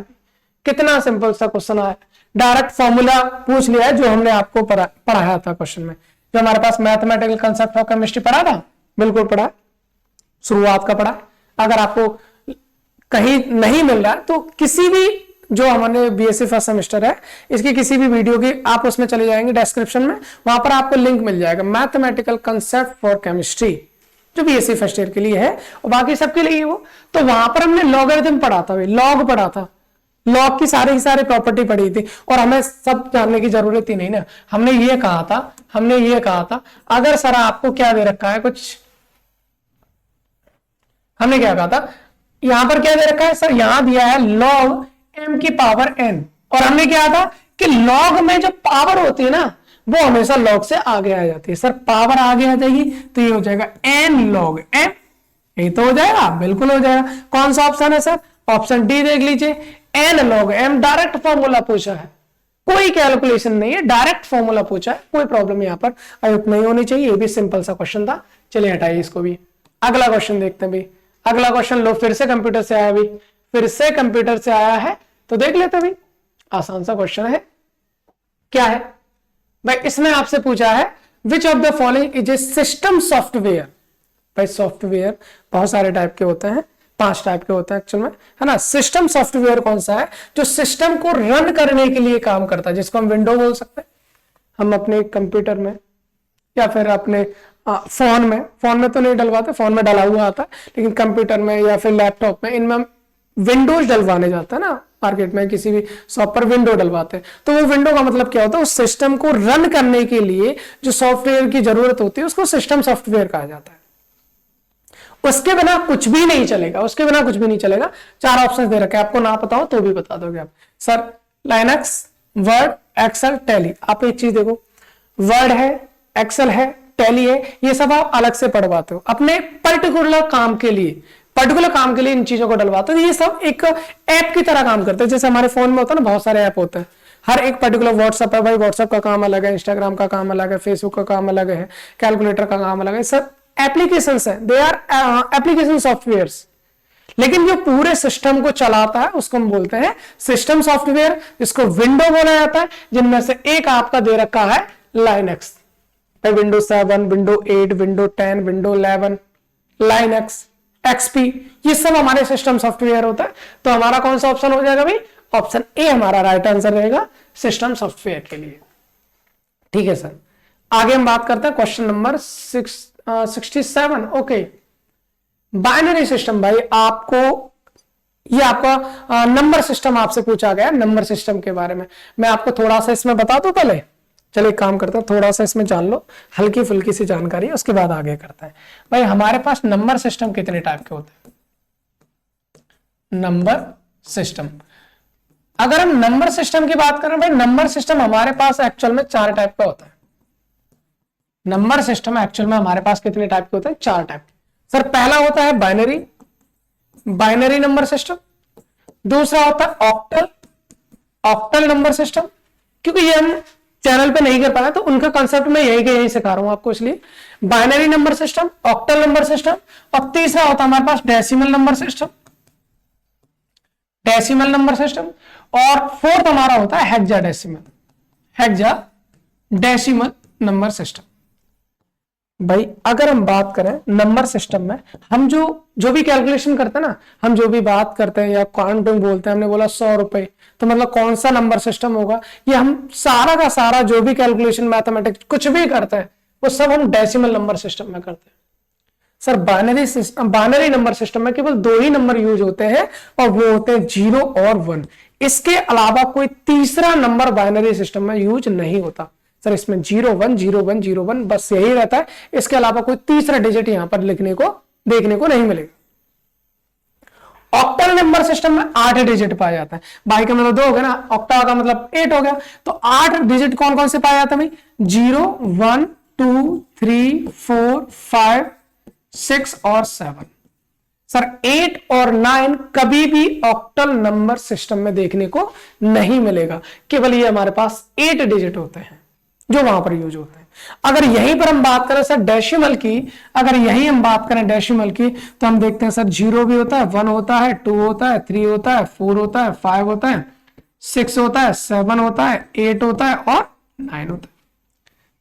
कितना सिंपल सा क्वेश्चन आया। डायरेक्ट फॉर्मूला पूछ लिया है जो हमने आपको पढ़ाया था क्वेश्चन में, जो हमारे पास मैथमेटिकल कंसेप्ट ऑफ केमिस्ट्री पढ़ा था, बिल्कुल पढ़ा, शुरुआत का पढ़ा। अगर आपको कहीं नहीं मिल रहा है तो किसी भी जो हमारे बीएससी फर्स्ट सेमेस्टर है इसकी किसी भी वीडियो की आप उसमें चले जाएंगे डिस्क्रिप्शन में, वहां पर आपको लिंक मिल जाएगा मैथमेटिकल कंसेप्ट फॉर केमिस्ट्री जो बीएससी फर्स्ट ईयर के लिए है और बाकी सबके लिए वो। तो वहां पर हमने लॉगरिथम पढ़ा था, लॉग पढ़ा था, लॉग की सारी प्रॉपर्टी पढ़ी थी और हमें सब जानने की जरूरत ही नहीं ना। हमने ये कहा था अगर सर आपको क्या दे रखा है कुछ, हमने क्या कहा था, यहां पर क्या दे रखा है सर, यहां दिया है log m की पावर n और हमने क्या था कि log में जो पावर होती है ना वो हमेशा log से आगे आ जाती है। सर पावर आगे आ जाएगी तो ये हो जाएगा n log m, यही तो हो जाएगा, बिल्कुल हो जाएगा। कौन सा ऑप्शन है सर, ऑप्शन डी देख लीजिए, n log m direct formula पूछा है, कोई कैलकुलेशन नहीं है, डायरेक्ट फॉर्मूला पूछा है, कोई प्रॉब्लम यहां पर आयुक्त नहीं होनी चाहिए। ये भी सिंपल सा क्वेश्चन था, चलिए हटाइए इसको भी। अगला क्वेश्चन देखते हैं भाई, अगला क्वेश्चन लो फिर से कंप्यूटर से आया भाई, फिर से कंप्यूटर से आया है तो देख लेते भाई, आसान सा क्वेश्चन है। क्या है भाई, इसमें आपसे पूछा है which of the following is a system software. भाई सॉफ्टवेयर बहुत सारे टाइप के होते हैं, 5 टाइप के होते हैं एक्चुअल में, है ना। सिस्टम सॉफ्टवेयर कौन सा है जो सिस्टम को रन करने के लिए काम करता है, जिसको हम विंडो बोल सकते हैं। हम अपने कंप्यूटर में या फिर अपने फोन में तो नहीं डलवाते, फोन में डला हुआ आता है, लेकिन कंप्यूटर में या फिर लैपटॉप में इनमें हम विंडोज डलवाने जाता है ना, मार्केट में किसी भी शॉप पर विंडो डलवाते हैं। तो वो विंडो का मतलब क्या होता है, उस सिस्टम को रन करने के लिए जो सॉफ्टवेयर की जरूरत होती है उसको सिस्टम सॉफ्टवेयर कहा जाता है। उसके बिना कुछ भी नहीं चलेगा, उसके बिना कुछ भी नहीं चलेगा। 4 ऑप्शन दे रखे, आपको ना पता हो तो भी बता दोगे आप। Sir Linux, Word, Excel, Tally. आप एक चीज देखो, वर्ड है, एक्सेल है, टैली है, ये सब आप अलग से पढ़वाते हो अपने पर्टिकुलर काम के लिए इन चीजों को डलवाते हो। ये सब एक ऐप की तरह काम करते हैं, जैसे हमारे फोन में होता है ना, बहुत सारे ऐप होते हैं, हर एक पर्टिकुलर व्हाट्सएप है भाई, व्हाट्सएप का काम अलग है, इंस्टाग्राम का काम अलग है, फेसबुक का काम अलग है, कैलकुलेटर का काम अलग है, सब एप्लीकेशंस है, दे आर एप्लीकेशन सॉफ्टवेयर्स। लेकिन जो पूरे सिस्टम को चलाता है उसको हम बोलते हैं सिस्टम सॉफ्टवेयर, जिसको विंडो बोला जाता है, जिनमें से एक आपका दे रखा है Linux. Window 7, window 8, window 10, window 11, Linux, XP, ये सब हमारे सिस्टम सॉफ्टवेयर होता है। तो हमारा कौन सा ऑप्शन हो जाएगा भाई, ऑप्शन ए हमारा राइट आंसर रहेगा सिस्टम सॉफ्टवेयर के लिए। ठीक है सर, आगे हम बात करते हैं question number 67। Okay, binary system. भाई आपको ये आपका नंबर सिस्टम आपसे पूछा गया, नंबर सिस्टम के बारे में मैं आपको थोड़ा सा इसमें बता दूं पहले। चलिए एक काम करते हैं, थोड़ा सा इसमें जान लो, हल्की फुल्की सी जानकारी है, उसके बाद आगे करते हैं। भाई हमारे पास नंबर सिस्टम कितने टाइप के होते हैं, नंबर सिस्टम। अगर हम नंबर सिस्टम की बात करें भाई, नंबर सिस्टम हमारे पास एक्चुअल में 4 टाइप का होता है। नंबर सिस्टम एक्चुअल में हमारे पास कितने टाइप के होते हैं, 4 टाइप। सर पहला होता है बाइनरी नंबर सिस्टम। दूसरा होता है ऑक्टल नंबर सिस्टम, क्योंकि ये हम चैनल पे नहीं कर पाया तो उनका कंसेप्ट मैं यही सिखा रहा हूं आपको, इसलिए binary number system, octal number system. और तीसरा होता है हमारे पास डेसिमल नंबर सिस्टम, और फोर्थ हमारा होता है हेक्साडेसिमल नंबर सिस्टम। भाई अगर हम बात करें नंबर सिस्टम में, हम जो भी कैलकुलेशन करते हैं ना, हम जो भी बात करते हैं या क्वांटम बोलते हैं, हमने बोला 100 रुपए, तो मतलब कौन सा नंबर सिस्टम होगा, ये हम सारा का सारा जो भी कैलकुलेशन मैथमेटिक्स कुछ भी करते हैं वो सब हम डेसिमल नंबर सिस्टम में करते हैं। सर बाइनरी नंबर सिस्टम में केवल 2 ही नंबर यूज होते हैं और वो होते हैं 0 और 1। इसके अलावा कोई तीसरा नंबर बाइनरी सिस्टम में यूज नहीं होता। सर इसमें 0 1 0 1 0 1 बस यही रहता है, इसके अलावा कोई तीसरा डिजिट यहां पर देखने को नहीं मिलेगा। ऑक्टल नंबर सिस्टम में 8 डिजिट पाया जाता है। बाई का मतलब 2 हो गया ना, ऑक्टा का मतलब 8 हो गया, तो 8 डिजिट कौन कौन से पाया जाता है भाई, 0 1 2 3 4 5 6 और 7। सर 8 और 9 कभी भी ऑक्टल नंबर सिस्टम में देखने को नहीं मिलेगा, केवल ये हमारे पास 8 डिजिट होते हैं जो वहां पर यूज होते हैं। अगर यहीं पर हम बात करें सर डेसिमल की, तो हम देखते हैं सर 0 भी होता है, 1 होता है, 2 होता है, 3 होता है, 4 होता है, 5 होता है, 6 होता है, 7 होता है, 8 होता है और 9 होता है।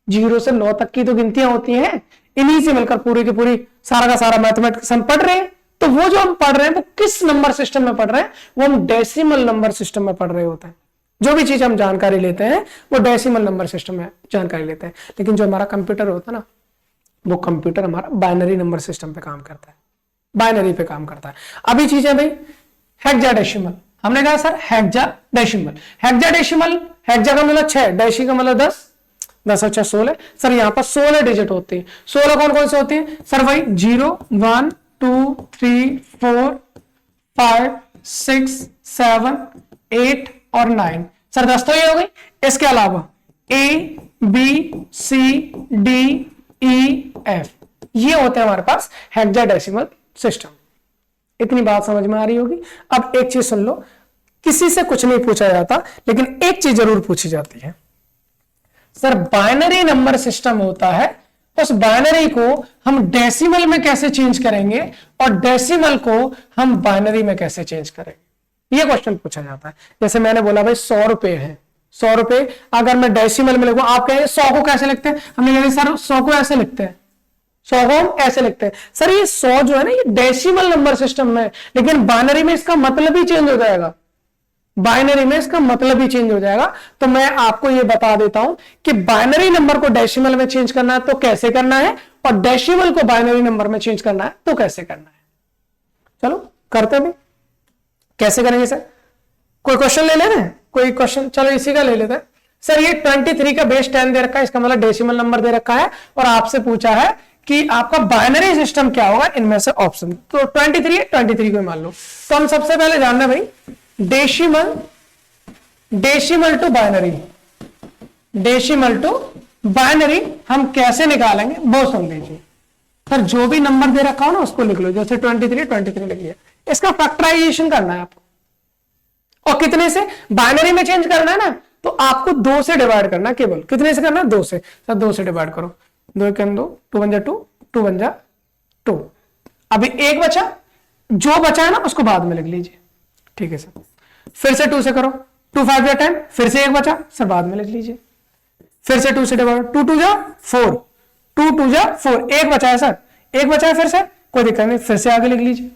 0 से 9 तक की तो गिनतियां होती हैं, इन्हीं से मिलकर पूरी की पूरी सारा का सारा मैथमेटिक्स हम पढ़ रहे हैं तो वो जो हम पढ़ रहे हैं वो किस नंबर सिस्टम में पढ़ रहे हैं, वो हम डेसिमल नंबर सिस्टम में पढ़ रहे होते हैं। जो भी चीज हम जानकारी लेते हैं वो डेसिमल नंबर सिस्टम में जानकारी लेते हैं। लेकिन जो हमारा कंप्यूटर होता है ना, वो कंप्यूटर हमारा बाइनरी नंबर सिस्टम पे काम करता है, बाइनरी पे काम करता है। अभी चीज है भाई हेक्साडेसिमल, हमने कहा सर हेक्साडेसिमल, हेक्साडेसिमल, हेक्सा का मतलब 6, डेसी का मतलब 10, 10 अच्छा 16। सर यहाँ पर 16 डिजिट होती है। 16 कौन कौन से होती है सर? भाई 0 1 2 3 4 5 6 7 8 और 9। सर 10 तो ये हो गई। इसके अलावा A B C D E F, ये होते हैं हमारे पास हेक्साडेसिमल सिस्टम। इतनी बात समझ में आ रही होगी। अब एक चीज सुन लो, किसी से कुछ नहीं पूछा जाता, लेकिन एक चीज जरूर पूछी जाती है। सर बाइनरी नंबर सिस्टम होता है, उस बाइनरी को हम डेसिमल में कैसे चेंज करेंगे और डेसिमल को हम बाइनरी में कैसे चेंज करेंगे, ये क्वेश्चन पूछा जाता है। जैसे मैंने बोला भाई 100 रुपए है, 100 रुपए अगर मैं डेसिमल में लिखूं, आप कहेंगे 100 को कैसे लिखते हैं? हमने कहा सर 100 को ऐसे लिखते हैं, 100 को हम ऐसे लिखते हैं। सर ये 100 जो है ना, ये डेसिमल नंबर सिस्टम में, लेकिन बाइनरी में इसका मतलब ही चेंज हो जाएगा, बाइनरी में इसका मतलब ही चेंज हो जाएगा। तो मैं आपको ये बता देता हूं कि बाइनरी नंबर को डेसिमल में चेंज करना है तो कैसे करना है, और डेसिमल को बाइनरी नंबर में चेंज करना है तो कैसे करना है। चलो करते हैं, कैसे करेंगे सर? कोई क्वेश्चन ले लेते हैं, कोई क्वेश्चन, चलो इसी का ले लेते हैं। सर ये 23 का बेस 10 दे रखा है, इसका मतलब डेसिमल नंबर दे रखा है, और आपसे पूछा है कि आपका बाइनरी सिस्टम क्या होगा इनमें से ऑप्शन। तो 23 है, 23 को मान लो। तो हम सबसे पहले जानना भाई decimal, decimal to binary, decimal to binary हम कैसे निकालेंगे वो सुन लीजिए। सर जो भी नंबर दे रखा हो ना उसको लिख लो, जैसे 23 23 लिख लिया। इसका फैक्टराइजेशन करना है आपको, और कितने से? बाइनरी में चेंज करना है ना, तो आपको 2 से डिवाइड करना, केवल कितने से करना है? 2 से। सर 2 से डिवाइड करो, 2 1 2, 2 1 2, 2 1 2। अभी एक बचा, जो बचा है ना उसको बाद में लिख लीजिए, ठीक है सर। फिर से 2 से करो, 2 5 या 10, फिर से एक बचा, सर बाद में लिख लीजिए। फिर से 2 से डिवाइड, 2 2 जा 4, 2 2 जा 4, एक बचा है सर, एक बचा है, फिर से कोई दिक्कत नहीं, फिर से आगे लिख लीजिए।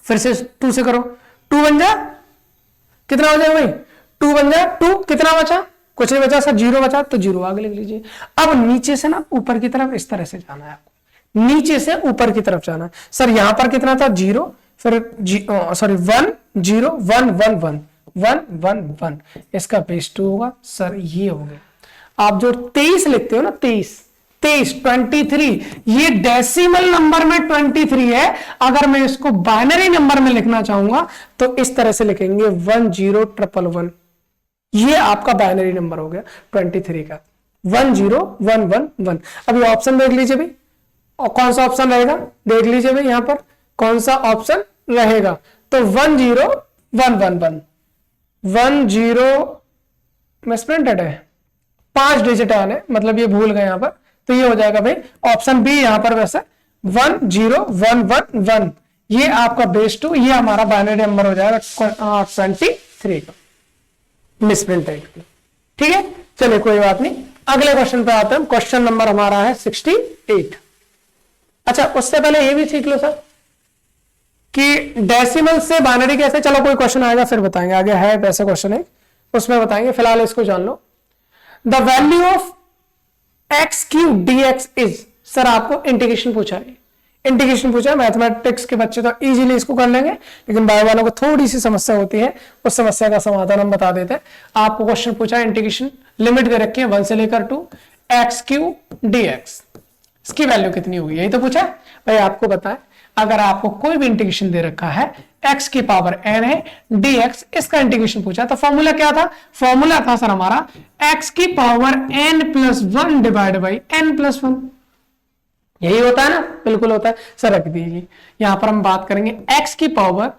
फिर से 2 से करो, 2 1 जा कितना हो जाएगा भाई? 2 1 जा 2, कितना बचा? कुछ नहीं बचा सर, 0 बचा, तो 0 आगे लिख लीजिए। अब नीचे से ना ऊपर की तरफ इस तरह से जाना है आपको, नीचे से ऊपर की तरफ जाना है। सर यहां पर कितना था? 0, फिर सॉरी 1 0 1 1 1 1 1 1, इसका बेस 2 होगा। सर ये हो गया। आप जो 23 लिखते हो ना, 23 23, ये डेसिमल नंबर में 23 है। अगर मैं इसको बाइनरी नंबर में लिखना चाहूंगा तो इस तरह से लिखेंगे 1 0 1 1 1। ये आपका बाइनरी नंबर हो गया 23 का, 1 0 1 1 1। अभी ऑप्शन देख लीजिए भाई, और कौन सा ऑप्शन रहेगा देख लीजिए भाई, यहां पर कौन सा ऑप्शन रहेगा। तो 1 0 1 1 1 1 0 मिसप्रिंटेड है, 5 डिजिट आने, मतलब ये भूल गए यहां पर, तो ये हो जाएगा भाई ऑप्शन बी यहां पर। वैसे 1 0 1 1 1, ये आपका बेस 2, ये हमारा बाइनरी नंबर हो जाएगा 23 का, मिसप्रिंट है, ठीक है। चलिए कोई बात नहीं, अगले क्वेश्चन पे आते हैं। क्वेश्चन नंबर हमारा है 68। अच्छा उससे पहले ये भी सीख लो सर कि डेसिमल से बाइनरी कैसे, चलो कोई क्वेश्चन आएगा फिर बताएंगे, आगे है वैसे क्वेश्चन है उसमें बताएंगे, फिलहाल इसको जान लो। The value of x cube d x is, sir आपको इंटीग्रेशन पूछा है, इंटीग्रेशन पूछा है। मैथमेटिक्स के बच्चे तो इजीली इसको कर लेंगे, लेकिन बायो वालों को थोड़ी सी समस्या होती है, उस समस्या का समाधान हम बता देते हैं। आपको क्वेश्चन पूछा है इंटीग्रेशन, लिमिट दे रखी है 1 से लेकर 2, एक्स क्यूब डीएक्स, इसकी वैल्यू कितनी होगी, यही तो पूछा है भाई। आपको बताएं, अगर आपको कोई भी इंटीग्रेशन दे रखा है, x की पावर n है, dx, इसका इंटीग्रेशन पूछा, तो फॉर्मूला क्या था? फॉर्मूला था सर हमारा x की power n plus 1 divide by n plus 1, यही होता है ना? बिल्कुल होता है सर। रख दीजिए, यहां पर हम बात करेंगे x की पावर,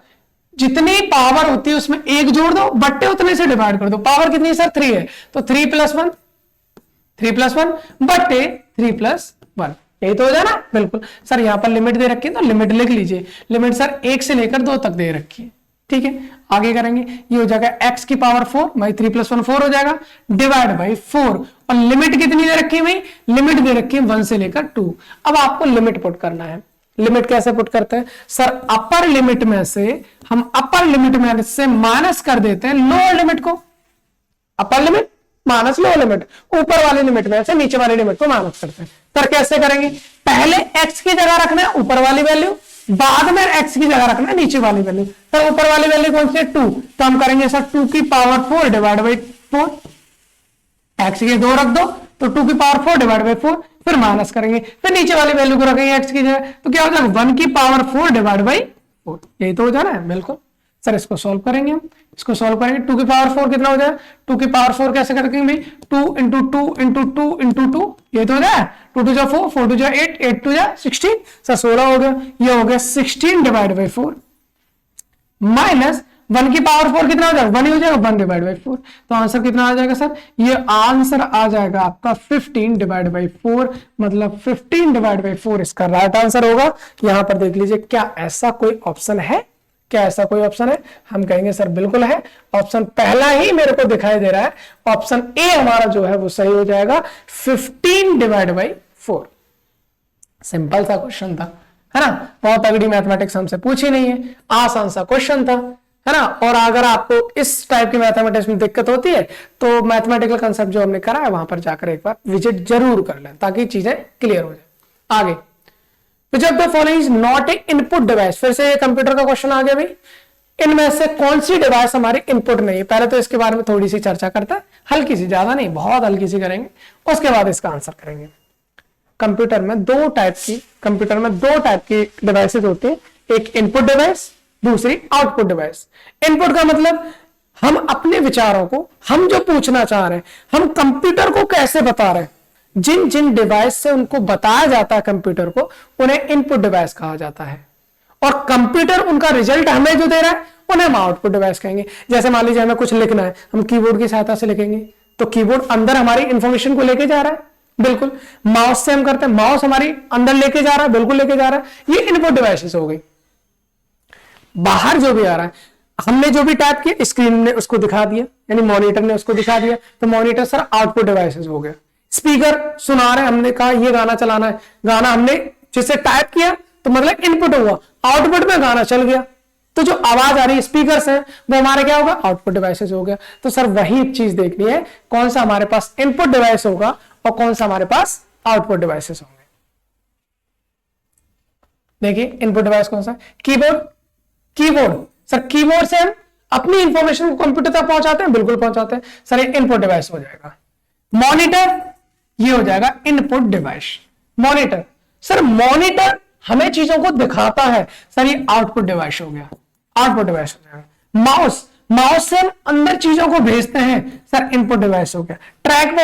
जितनी पावर होती है उसमें एक जोड़ दो, बट्टे उतने से डिवाइड कर दो। पावर कितनी है सर? 3 है, तो 3 प्लस 1 बट्टे 3 प्लस 1, यही तो हो जाए ना? बिल्कुल सर। यहां पर लिमिट दे रखी है तो लिमिट लिख लीजिए, लिमिट सर 1 से लेकर 2 तक दे रखी है, ठीक है। आगे करेंगे, ये हो जाएगा x की पावर 4 भाई, 3 प्लस 1 4 हो जाएगा, डिवाइड बाई 4, और लिमिट कितनी दे रखी है भाई? लिमिट दे रखी है 1 से लेकर 2। अब आपको लिमिट पुट करना है, लिमिट कैसे पुट करते हैं सर, अपर लिमिट में से हम अपर लिमिट में से माइनस कर देते हैं लोअर लिमिट को, upper limit minus lower limit, ऊपर वाली लिमिट में से नीचे वाली लिमिट को माइनस करते हैं। सर कैसे करेंगे, पहले x की जगह रखना है ऊपर वाली वैल्यू, बाद में x की जगह रखना है नीचे वाली वैल्यू। सर ऊपर वाली वैल्यू कौन सी है 2, तो हम करेंगे सर 2 की पावर 4 डिवाइड बाई 4, x की 2 रख दो तो 2 की पावर 4 डिवाइड बाई 4, फिर माइनस करेंगे, फिर नीचे वाली वैल्यू को रखेंगे x की जगह, तो क्या हो जाएगा 1 की पावर 4 डिवाइड बाई 4, यही तो हो जाना है बिल्कुल। सर इसको सॉल्व करेंगे, हम इसको सॉल्व करेंगे, 2 की पावर 4 कितना हो जाए, 2 की पावर 4 कैसे करेंगे भाई, 2 इंटू 2 इंटू 2 इंटू 2, ये तो हो जाए 2 2 जा 4, 4 2 जा 8, 8 2 जा 16, सर 16 हो गया, ये हो गया 16 डिवाइड बाई 4 माइनस 1 की पावर 4 कितना हो जाएगा 1 ही हो जाएगा, 1 डिवाइड बाई 4, तो आंसर कितना आ जाएगा सर, ये आंसर आ जाएगा आपका 15 डिवाइड बाई 4, मतलब 15 डिवाइड बाई 4 इसका राइट आंसर होगा। यहां पर देख लीजिए क्या ऐसा कोई ऑप्शन है, क्या ऐसा कोई ऑप्शन है, हम कहेंगे सर बिल्कुल है, ऑप्शन पहला ही मेरे को दिखाई दे रहा है, ऑप्शन ए हमारा जो है वो सही हो जाएगा 15 डिवाइड बाई 4। सिंपल सा क्वेश्चन था, है ना, बहुत तगड़ी मैथमेटिक्स हमसे पूछी नहीं है, आसान सा क्वेश्चन था, है ना। और अगर आपको इस टाइप की मैथमेटिक्स में दिक्कत होती है तो मैथमेटिकल कंसेप्ट जो हमने करा है वहां पर जाकर एक बार विजिट जरूर कर लें ताकि चीजें क्लियर हो जाए। आगे Which of the following is not a input device, फिर से ये कंप्यूटर का क्वेश्चन आ गया भाई, इनमें से कौन सी डिवाइस हमारी इनपुट नहीं है। पहले तो इसके बारे में थोड़ी सी चर्चा करते हैं, हल्की सी, ज्यादा नहीं, बहुत हल्की सी करेंगे, उसके बाद इसका आंसर करेंगे। कंप्यूटर में दो टाइप की डिवाइसेज होती है, एक इनपुट डिवाइस, दूसरी आउटपुट डिवाइस। इनपुट का मतलब हम अपने विचारों को, हम जो पूछना चाह रहे हैं, हम कंप्यूटर को कैसे बता रहे हैं, जिन जिन डिवाइस से उनको बताया जाता है कंप्यूटर को, उन्हें इनपुट डिवाइस कहा जाता है, और कंप्यूटर उनका रिजल्ट हमें जो दे रहा है उन्हें हम आउटपुट डिवाइस कहेंगे। जैसे मान लीजिए हमें कुछ लिखना है, हम कीबोर्ड की सहायता से लिखेंगे, तो कीबोर्ड अंदर हमारी इंफॉर्मेशन को लेके जा रहा है, बिल्कुल। माउस से हम करते हैं, माउस हमारी अंदर लेके जा रहा है, बिल्कुल लेके जा रहा है, ये इनपुट डिवाइसेस हो गई। बाहर जो भी आ रहा है, हमने जो भी टाइप किया स्क्रीन ने उसको दिखा दिया, यानी मॉनिटर ने उसको दिखा दिया, तो मॉनिटर सर आउटपुट डिवाइसेस हो गया। स्पीकर सुना रहे, हमने कहा ये गाना चलाना है, गाना हमने जिससे टाइप किया तो मतलब इनपुट हुआ, आउटपुट में गाना चल गया, तो जो आवाज आ रही है स्पीकर से वो हमारे क्या होगा, आउटपुट डिवाइसेस हो गया। तो सर वही चीज देखनी है, कौन सा हमारे पास इनपुट डिवाइस होगा और कौन सा हमारे पास आउटपुट डिवाइसेस होंगे। देखिए इनपुट डिवाइस कौन सा, कीबोर्ड सर, कीबोर्ड से हम अपनी इंफॉर्मेशन को कंप्यूटर तक पहुंचाते हैं, बिल्कुल पहुंचाते हैं सर, ये इनपुट डिवाइस हो जाएगा। मॉनिटर ये हो जाएगा input device. Monitor sir, monitor हमें चीजों को दिखाता है, सर ये आउटपुट डिवाइस हो गया, आउटपुट डिवाइस हो जाएगा। माउस से हम अंदर चीजों को भेजते हैं, सर इनपुट डिवाइस हो गया। ट्रैक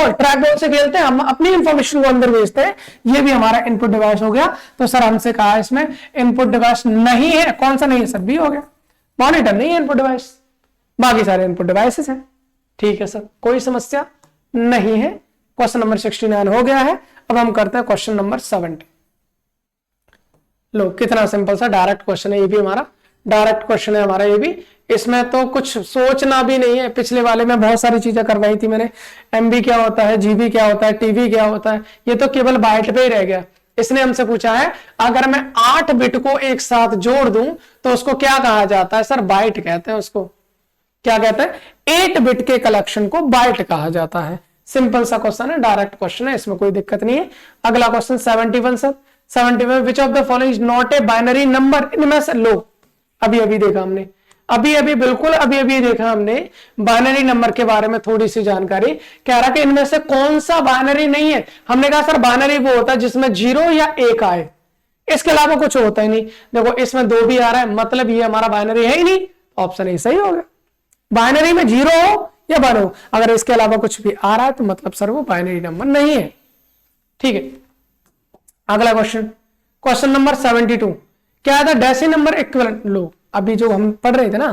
बॉल से खेलते हैं, हम अपनी इंफॉर्मेशन को अंदर भेजते हैं, ये भी हमारा इनपुट डिवाइस हो गया। तो सर हमसे कहा इसमें इनपुट डिवाइस नहीं है, कौन सा नहीं है सर, बी हो गया, मॉनिटर नहीं है इनपुट डिवाइस, बाकी सारे इनपुट डिवाइसेस हैं। ठीक है सर, कोई समस्या नहीं है। क्वेश्चन नंबर 69 हो गया है। अब हम करते हैं क्वेश्चन नंबर 70। लो कितना सिंपल सा डायरेक्ट क्वेश्चन है, ये भी हमारा डायरेक्ट क्वेश्चन है हमारा, ये भी, इसमें तो कुछ सोचना भी नहीं है। पिछले वाले में बहुत सारी चीजें करवाई थी मैंने, एमबी क्या होता है, जीबी क्या होता है, टीबी क्या होता है, ये तो केवल बाइट पे ही रह गया। इसने हमसे पूछा है अगर मैं 8 बिट को एक साथ जोड़ दूं तो उसको क्या कहा जाता है, सर बाइट कहते हैं उसको। क्या कहते हैं, 8 बिट के कलेक्शन को बाइट कहा जाता है। सिंपल सा क्वेश्चन है, डायरेक्ट क्वेश्चन है, इसमें कोई दिक्कत नहीं है। अगला question 71 sir, 71 which of the following is not a binary number, इनमें से लो, अभी देखा हमने, बिल्कुल अभी देखा हमने बाइनरी नंबर के बारे में थोड़ी सी जानकारी। कह रहा कि इनमें से कौन सा बाइनरी नहीं है। हमने कहा सर बाइनरी वो होता है जिसमें 0 या 1 आए, इसके अलावा कुछ होता ही नहीं। देखो इसमें 2 भी आ रहा है, मतलब ये हमारा बाइनरी है ही नहीं, ऑप्शन ए सही हो गया। बाइनरी में 0 हो या 1 हो, अगर इसके अलावा कुछ भी आ रहा है तो मतलब सर वो बाइनरी नंबर नहीं है। ठीक है, अगला क्वेश्चन नंबर 72 क्या था, डेसिमल नंबर इक्विवेलेंट। लो अभी जो हम पढ़ रहे थे ना,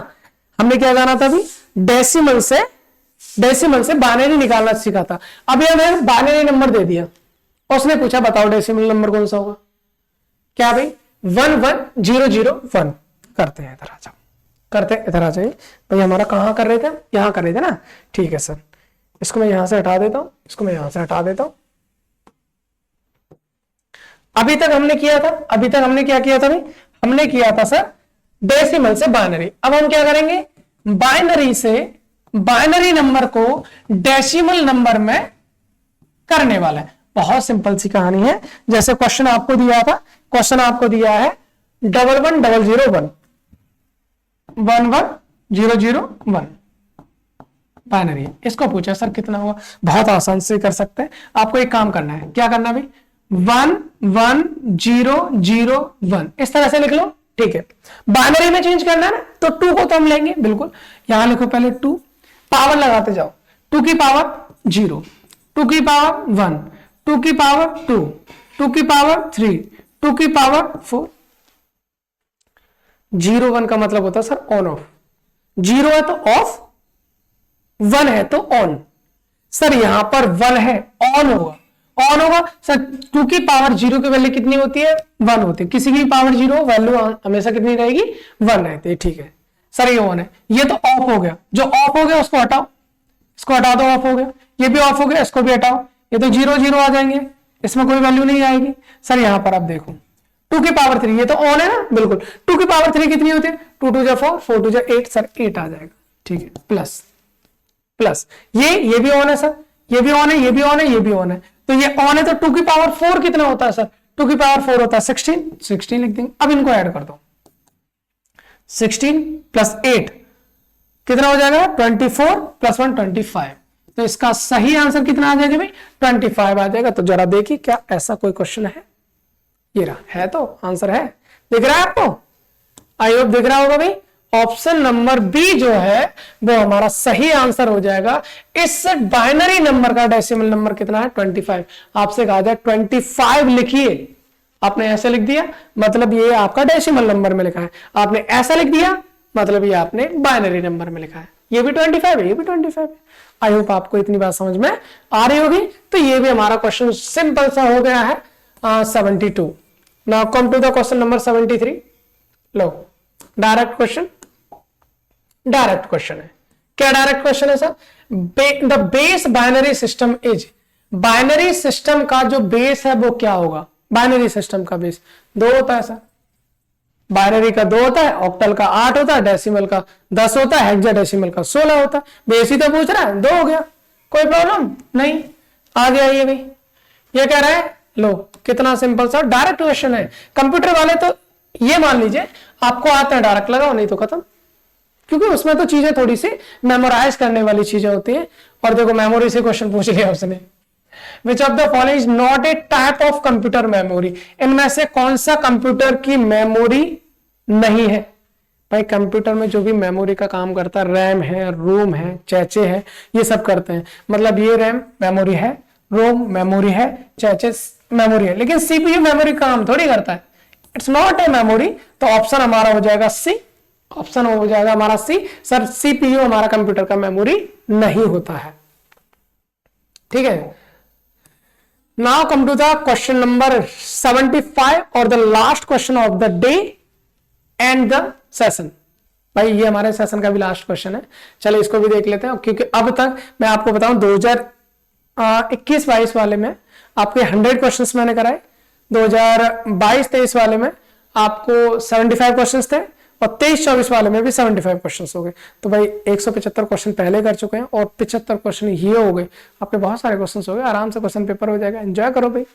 हमने क्या जाना था अभी, डेसिमल से बाइनरी निकालना सीखा था। अभी हमें बाइनरी नंबर दे दिया, उसने पूछा बताओ डेसिमल नंबर कौन सा होगा। क्या भाई 11001 करते हैं, इधर आ जाओ, इधर आ जाइए भाई। हमारा कहां कर रहे थे, यहां कर रहे थे ना। ठीक है सर, इसको मैं यहां से हटा देता हूं, इसको मैं यहां से हटा देता हूं। अभी तक हमने क्या किया था भाई, हमने किया था सर डेसिमल से बाइनरी। अब हम क्या करेंगे, बाइनरी से बाइनरी नंबर को डेसिमल नंबर में करने वाला है। बहुत सिंपल सी कहानी है। जैसे क्वेश्चन आपको दिया था, क्वेश्चन आपको दिया है 110001 11001 बाइनरी, इसको पूछा सर कितना हुआ। बहुत आसान से कर सकते हैं। आपको एक काम करना है, क्या करना है भाई, 11001 इस तरह से लिख लो, ठीक है। बाइनरी में चेंज करना है ना, तो 2 को तो हम लेंगे बिल्कुल। यहां लिखो पहले 2, पावर लगाते जाओ, 2 की पावर 0, 2 की पावर 1, 2 की पावर 2, 2 की पावर 3, 2 की पावर 4। 01 का मतलब होता है सर ऑन ऑफ, 0 है तो ऑफ, 1 है तो ऑन। सर यहां पर 1 है, ऑन होगा, ऑन होगा सर। 2 की पावर 0 की वैल्यू कितनी होती है, 1 होती है। किसी की पावर 0 वैल्यू हमेशा कितनी रहेगी, 1 रहती है, ठीक है सर। ये ऑन है, ये तो ऑफ हो गया। जो ऑफ हो गया उसको हटाओ, इसको हटा दो, ऑफ हो गया। ये भी ऑफ हो गया, इसको भी हटाओ। ये तो 0 0 आ जाएंगे, इसमें कोई वैल्यू नहीं आएगी। सर यहां पर आप देखो 2 की पावर 3, ये तो ऑन है ना, बिल्कुल। 2 की पावर 3 कितनी होती है, 2 2 जा 4, 4 2 जा 8, सर 8 आ जाएगा, ठीक है। प्लस प्लस ये भी ऑन है सर, ये भी ऑन है, ये भी ऑन है, ये भी ऑन है। तो ये ऑन है तो 2 की पावर 4 कितना होता है सर, 2 की पावर 4 होता है 16, 16 लिख देंगे। अब इनको ऐड कर दो, 16 प्लस 8 कितना हो जाएगा, 24 प्लस 1 25। तो इसका सही आंसर कितना आ जाएगा भाई, 25 आ जाएगा। तो जरा देखिए क्या ऐसा कोई क्वेश्चन है, ये रहा है, तो आंसर है, दिख रहा है आपको, आई होप दिख रहा होगा भाई। ऑप्शन नंबर बी जो है वो हमारा सही आंसर हो जाएगा। इस बाइनरी नंबर का डेसिमल नंबर कितना है, 25। आपसे कहा जाए 25 लिखिए, आपने ऐसे लिख दिया मतलब ये आपका डेसिमल नंबर में लिखा है। आपने ऐसा लिख दिया मतलब ये आपने बाइनरी नंबर में लिखा है। ये भी 25 है, ये भी 25 है। आई होप आपको इतनी बात समझ में आ रही होगी। तो ये भी हमारा क्वेश्चन सिंपल सा हो गया है 72। Now come to the question number 73। लो डायरेक्ट क्वेश्चन, डायरेक्ट क्वेश्चन है। क्या डायरेक्ट क्वेश्चन है sir, the base binary system is, binary system का जो बेस है वो क्या होगा। बाइनरी सिस्टम का बेस 2 होता है सर, बाइनरी का 2 होता है, ऑक्टल का 8 होता है, डेसिमल का 10 होता है, हेक्साडेसिमल का 16 होता है। बेस ही तो पूछ रहा है, 2 हो गया, कोई प्रॉब्लम नहीं। आगे आइए भाई, ये कह रहा है, लो कितना सिंपल सा डायरेक्ट क्वेश्चन है। कंप्यूटर वाले तो ये मान लीजिए आपको आता है, डायरेक्ट लगाओ, नहीं तो खत्म, क्योंकि उसमें तो चीजें थोड़ी सी मेमोराइज करने वाली चीजें होती हैं। और देखो मेमोरी से क्वेश्चन पूछ लिया उसने, which of the following is not a type of computer memory, इनमें से कौन सा कंप्यूटर की मेमोरी नहीं है। भाई कंप्यूटर में जो भी मेमोरी का काम करता है, रैम है, रोम है, चैचे है, ये सब करते हैं। मतलब ये रैम मेमोरी है, रोम मेमोरी है, चैचे मेमोरी है, लेकिन सीपीयू मेमोरी काम थोड़ी करता है, इट्स नॉट ए मेमोरी। तो ऑप्शन हमारा हो जाएगा सी, ऑप्शन हो जाएगा हमारा सी। सर सीपीयू हमारा कंप्यूटर का मेमोरी नहीं होता है, ठीक है। Now come to the question number 75 और the last question of the day and the session. भाई ये हमारे सेशन का भी लास्ट क्वेश्चन है, चलो इसको भी देख लेते हैं। क्योंकि अब तक मैं आपको बताऊं 2021-22 वाले में आपके 100 क्वेश्चंस मैंने कराए, 2022-23 वाले में आपको 75 क्वेश्चंस थे, और 23-24 वाले में भी 75 क्वेश्चंस हो गए। तो भाई 175 क्वेश्चन पहले कर चुके हैं और 75 क्वेश्चन ये हो गए, आपके बहुत सारे क्वेश्चंस हो गए, आराम से क्वेश्चन पेपर हो जाएगा, एंजॉय करो भाई,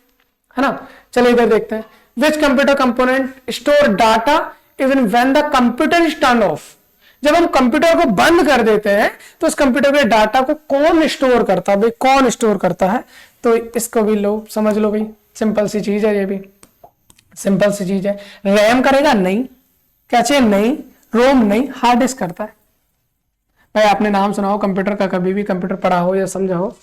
है ना। चलिए इधर देखते हैं, which computer component store data even when the computer is turn off. जब हम कंप्यूटर को बंद कर देते हैं तो उस कंप्यूटर के डाटा को कौन स्टोर करता है भाई, कौन स्टोर करता है। तो इसको भी लो समझ लो भाई, सिंपल सी चीज है, ये भी सिंपल सी चीज है। रैम करेगा नहीं, कैचे नहीं, रोम नहीं, हार्ड डिस्क करता है। भाई आपने नाम सुना हो कंप्यूटर का, कभी भी कंप्यूटर पढ़ा हो या समझा हो,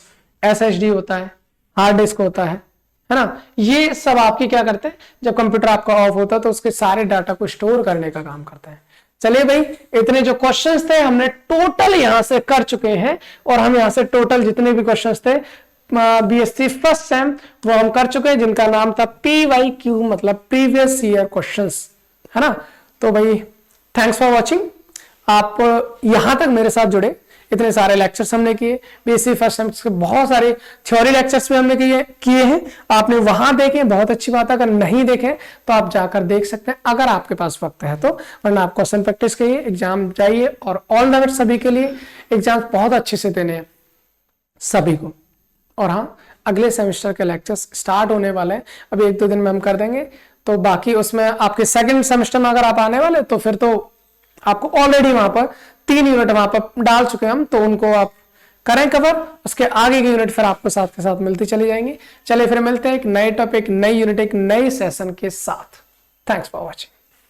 एसएसडी होता है, हार्ड डिस्क होता है ना। ये सब आपकी क्या करते हैं, जब कंप्यूटर आपका ऑफ होता है तो उसके सारे डाटा को स्टोर करने का काम करता है। चलिए भाई इतने जो क्वेश्चंस थे हमने टोटल यहां से कर चुके हैं, और हम यहां से टोटल जितने भी क्वेश्चंस थे बीएससी फर्स्ट सेम वो हम कर चुके हैं, जिनका नाम था PYQ, मतलब प्रीवियस ईयर क्वेश्चंस, है ना। तो भाई थैंक्स फॉर वॉचिंग। आप यहां तक मेरे साथ जुड़े, इतने सारे लेक्चर्स हमने किए, बीएससी फर्स्ट सेमेस्टर के बहुत सारे थ्योरी लेक्चर्स भी हमने किए हैं। आपने वहां देखे, बहुत अच्छी बात है। अगर नहीं देखे तो आप जाकर देख सकते हैं अगर आपके पास वक्त है तो, वरना आप क्वेश्चन प्रैक्टिस करिए, एग्जाम जाइए। और ऑल द बेस्ट सभी के लिए, एग्जाम बहुत अच्छे से देने हैं सभी को। और हाँ, अगले सेमेस्टर के लेक्चर्स स्टार्ट होने वाले हैं, अभी 1-2 दिन में हम कर देंगे। तो बाकी उसमें आपके सेकंड सेमेस्टर में अगर आप आने वाले तो फिर तो आपको ऑलरेडी वहां पर 3 यूनिट वहां पर डाल चुके हैं हम, तो उनको आप करें कवर। उसके आगे की यूनिट फिर आपको साथ के साथ मिलती चली जाएंगी। चलिए फिर मिलते हैं एक नए टॉपिक, नई यूनिट, एक नई सेशन के साथ। Thanks for watching.